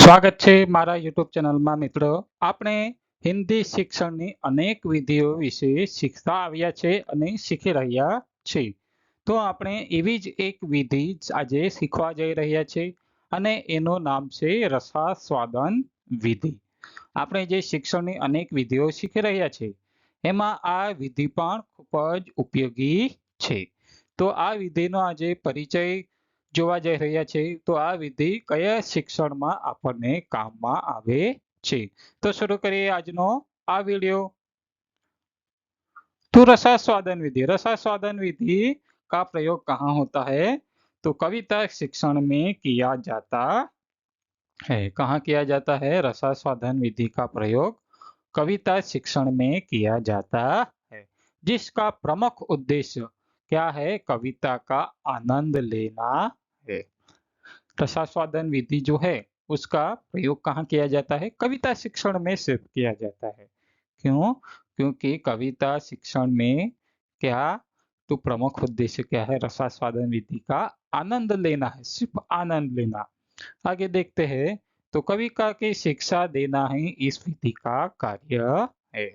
સ્વાગત છે મારા યુટ્યુબ ચેનલમાં મિત્રો। આપણે હિન્દી શિક્ષણની અનેક વિધિઓ વિશે શીખતા આવ્યા છે અને શીખી રહ્યા છે। તો આપણે એવી જ એક વિધિ આજે શીખવા જઈ રહ્યા છે અને એનું નામ છે રસાસ્વાદન વિધિ। આપણે જે શિક્ષણની અનેક વિધિઓ શીખી રહ્યા છે એમાં આ વિધિ પણ ખૂબ જ ઉપયોગી છે। તો આ વિધિનો આજે પરિચય જોવા જઈ રહ્યા છે। તો આ વિધિ કયા શિક્ષણમાં આપણને કામમાં આવે છે। તો શરૂ કરીએ આજનો આ વિડિયો। तो रसास्वादन विधि का प्रयोग कहाँ होता है? तो कविता शिक्षण में किया जाता है। कहाँ किया जाता है? रसास्वादन विधि का प्रयोग कविता शिक्षण में किया जाता है, जिसका प्रमुख उद्देश्य क्या है? कविता का आनंद लेना है। रसास्वादन विधि जो है उसका प्रयोग कहाँ किया जाता है? कविता शिक्षण में सिर्फ किया जाता है। क्यों? क्योंकि कविता शिक्षण में क्या तो प्रमुख उद्देश्य क्या है? रसास्वादन विधि का आनंद लेना है, सिर्फ आनंद लेना। आगे देखते हैं। तो कविता की शिक्षा देना ही इस विधि का कार्य है।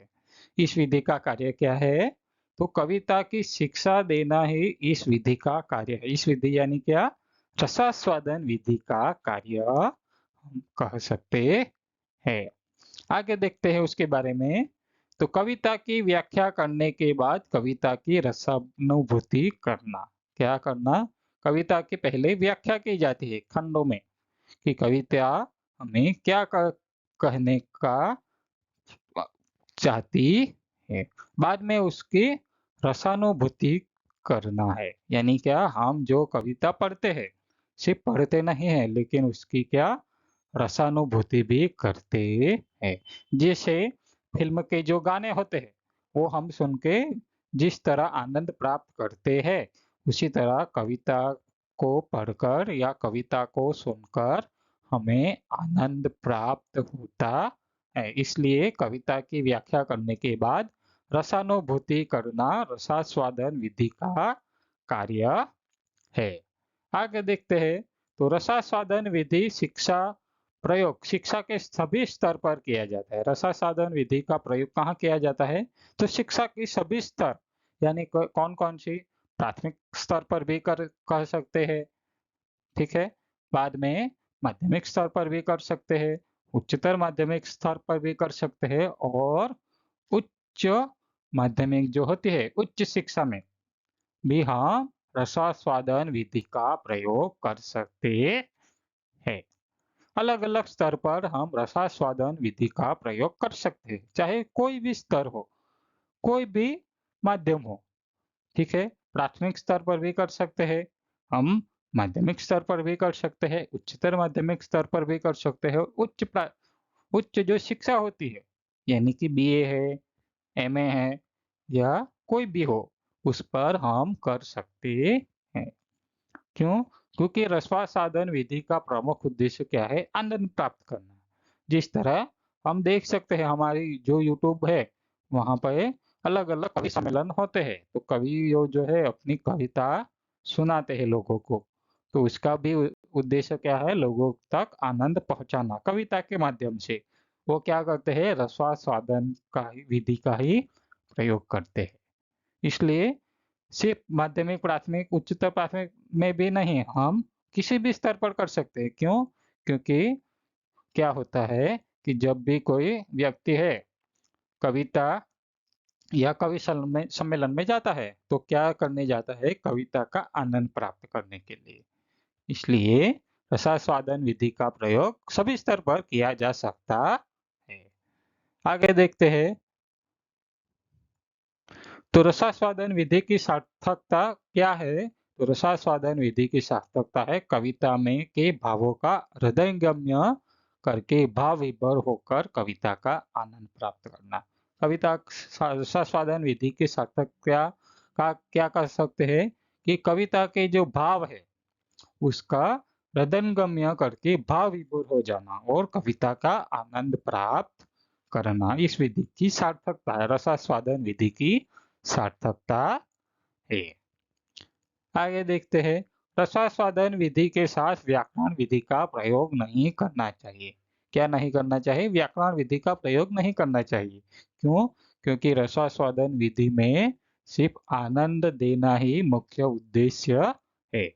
इस विधि का कार्य क्या है? तो कविता की शिक्षा देना ही इस विधि का कार्य है। इस विधि यानी क्या? रसास्वादन विधि का कार्य हम कह सकते हैं। आगे देखते हैं उसके बारे में। तो कविता की व्याख्या करने के बाद कविता की रसानुभूति करना। क्या करना? कविता की पहले व्याख्या की जाती है खंडों में कि कविता हमें क्या कहने का चाहती है, बाद में उसकी रसानुभूति करना है। यानी क्या? हम जो कविता पढ़ते हैं सिर्फ पढ़ते नहीं है लेकिन उसकी क्या रसानुभूति भी करते हैं। जैसे फिल्म के जो गाने होते हैं वो हम सुन के जिस तरह आनंद प्राप्त करते हैं उसी तरह कविता को पढ़कर या कविता को सुनकर हमें आनंद प्राप्त होता है। इसलिए कविता की व्याख्या करने के बाद रसानुभूति करना रसास्वादन विधि का कार्य है। आगे देखते हैं। तो रसास्वादन विधि शिक्षा प्रयोग शिक्षा के सभी स्तर पर किया जाता है। रसास्वादन विधि का प्रयोग कहाँ किया जाता है? तो शिक्षा की सभी स्तर यानी कौन कौन सी? प्राथमिक स्तर पर भी कर सकते हैं, ठीक है, बाद में माध्यमिक स्तर पर भी कर सकते हैं, उच्चतर माध्यमिक स्तर पर भी कर सकते हैं और उच्च माध्यमिक जो होती है उच्च शिक्षा में भी हम रसास्वादन विधि का प्रयोग कर सकते हैं। अलग अलग स्तर पर हम रसास्वादन विधि का प्रयोग कर सकते हैं, चाहे कोई भी स्तर हो, कोई भी माध्यम हो, ठीक है। प्राथमिक स्तर पर भी कर सकते हैं हम, माध्यमिक स्तर पर भी कर सकते हैं, उच्चतर माध्यमिक स्तर पर भी कर सकते हैं। उच्च जो शिक्षा होती है यानी कि बीए है, एमए है या कोई भी हो उस पर हम कर सकते हैं। क्यों? क्योंकि रसास्वादन विधि का प्रमुख उद्देश्य क्या है? आनंद प्राप्त करना। जिस तरह हम देख सकते हैं हमारी जो यूट्यूब है वहां पर अलग अलग कवि सम्मेलन होते हैं, तो कवि जो है अपनी कविता सुनाते हैं लोगों को, तो उसका भी उद्देश्य क्या है? लोगों तक आनंद पहुंचाना कविता के माध्यम से। वो क्या करते हैं? रसास्वादन का विधि का ही प्रयोग करते हैं। इसलिए सिर्फ माध्यमिक, प्राथमिक, उच्चतर प्राथमिक में भी नहीं, हम किसी भी स्तर पर कर सकते हैं। क्यों? क्योंकि क्या होता है कि जब भी कोई व्यक्ति है कविता या कवि सम्मेलन में जाता है तो क्या करने जाता है? कविता का आनंद प्राप्त करने के लिए। इसलिए रसास्वादन विधि का प्रयोग सभी स्तर पर किया जा सकता है। आगे देखते हैं। तो रसास्वादन विधि की सार्थकता क्या है? तो रसास्वादन विधि की सार्थकता है कविता में के भावों का हृदयंगम्य करके भाव विभोर होकर कविता का आनंद प्राप्त करना। कविता रसास्वादन विधि की सार्थकता का क्या कर सकते हैं कि कविता के जो भाव है उसका हृदयंगम्य करके भाव विभोर हो जाना और कविता का आनंद प्राप्त करना। इस विधि की सार्थकता है, रसास्वादन विधि की सार्थकता है। आगे देखते हैं। रसास्वादन विधि के साथ व्याकरण विधि का प्रयोग नहीं करना चाहिए। क्या नहीं करना चाहिए? व्याकरण विधि का प्रयोग नहीं करना चाहिए। क्यों? क्योंकि रसास्वादन विधि में सिर्फ आनंद देना ही मुख्य उद्देश्य है।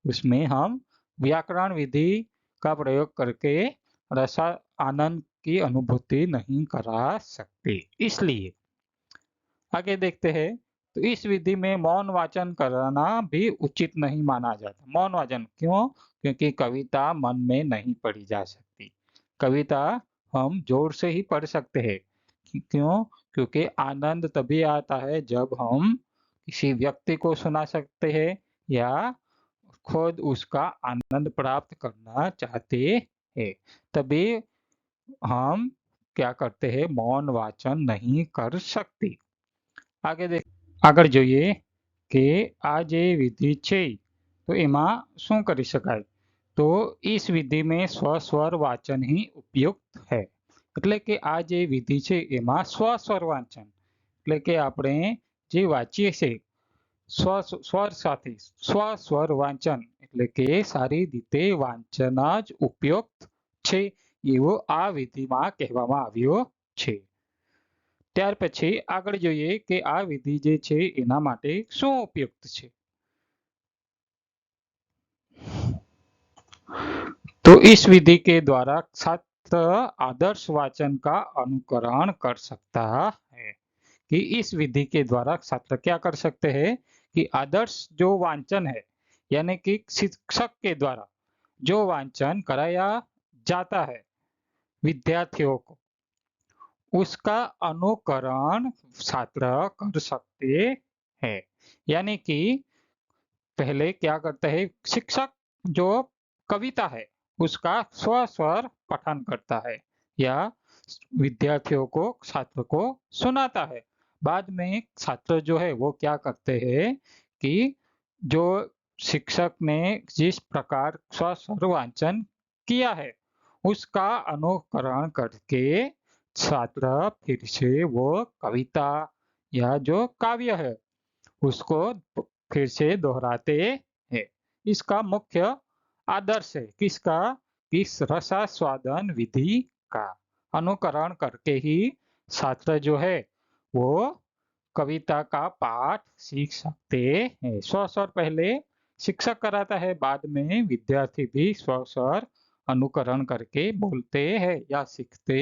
उसमें हम व्याकरण विधि का प्रयोग करके रसा आनंद की अनुभूति नहीं करा सकते। इसलिए आगे देखते हैं, तो इस विधि में मौन वाचन करना भी उचित नहीं माना जाता। मौन वाचन क्यों? क्योंकि कविता मन में नहीं पढ़ी जा सकती। कविता हम जोर से ही पढ़ सकते हैं। क्यों? क्योंकि आनंद तभी आता है जब हम किसी व्यक्ति को सुना सकते हैं या खुद उसका आनंद प्राप्त करना चाहते हैं, तभी हम क्या करते हैं? मौन वाचन नहीं कर सकते। આગળ જોઈએ કે આ જે વિધિ છે તો એમાં શું કરી શકાય? તો इस विधि में स्वस्वर वाचन ही उपयुक्त है। એટલે કે આ જે વિધિ છે એમાં સ્વસ્વર વાંચન એટલે કે આપણે જે વાંચીએ છે સ્વર સાથે સ્વસ્વર વાંચન એટલે કે સારી રીતે વાંચન જ ઉપયુક્ત છે એવો આ વિધિમાં કહેવામાં આવ્યો છે। ત્યાર પછી આગળ જોઈએ કે આ વિધિ જે છે એના માટે શું ઉપયુક્ત છે। तो इस विधि के द्वारा छात्र आदर्श वाचन का अनुकरण कर सकता है। कि इस विधि के द्वारा छात्र क्या कर सकते हैं कि आदर्श जो वाचन है यानी कि शिक्षक के द्वारा जो वाचन कराया जाता है विद्यार्थियों को, उसका अनुकरण छात्र कर सकते हैं। यानी कि पहले क्या करता है शिक्षक, जो कविता है उसका स्वस्वर पठन करता है या विद्यार्थियों को छात्र को सुनाता है। बाद में छात्र जो है वो क्या करते हैं कि जो शिक्षक ने जिस प्रकार स्वस्वर वाचन किया है उसका अनुकरण करके छात्र फिर से वो कविता या जो काव्य है उसको फिर से दोहराते हैं। इसका मुख्य आदर्श है किसका? इस रसास्वादन विधि का अनुकरण करके ही छात्र जो है वो कविता का पाठ सीख सकते हैं। स्वस्वर पहले शिक्षक कराता है, बाद में विद्यार्थी भी स्वस्वर अनुकरण करके बोलते हैं या सीखते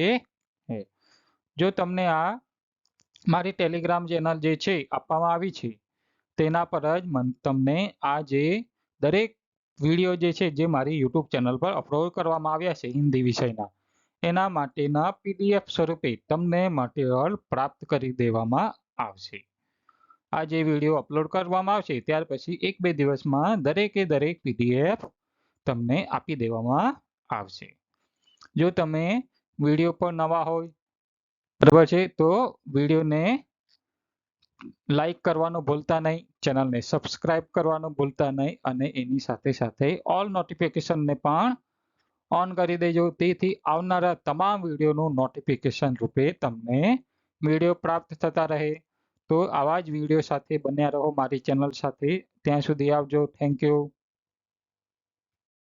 हैं। जो तमने आ મારી ટેલિગ્રામ ચેનલ જે છે આપવામાં આવી છે તેના પર જ તમને આ જે દરેક વિડીયો જે છે જે મારી યુટ્યુબ ચેનલ પર અપલોડ કરવામાં આવ્યા છે હિન્દી વિષયના એના માટેના પીડીએફ સ્વરૂપે તમને મટીરિયલ પ્રાપ્ત કરી દેવામાં આવશે। આ જે વિડીયો અપલોડ કરવામાં આવશે ત્યાર પછી 1-2 દિવસમાં દરેકે દરેક પીડીએફ તમને આપી દેવામાં આવશે। જો તમે વિડીયો પર નવા હોય બરાબર છે તો વિડીયોને લાઈક કરવાનું ભૂલતા નહીં, ચેનલને સબસ્ક્રાઇબ કરવાનું ભૂલતા નહીં અને એની સાથે સાથે ઓલ નોટિફિકેશનને પણ ઓન કરી દેજો, તેથી આવનારા તમામ વિડીયોનું નોટિફિકેશન રૂપે તમને વિડીયો પ્રાપ્ત થતા રહે। તો આવા જ વિડીયો સાથે બન્યા રહો મારી ચેનલ સાથે। ત્યાં સુધી આવજો। Thank you.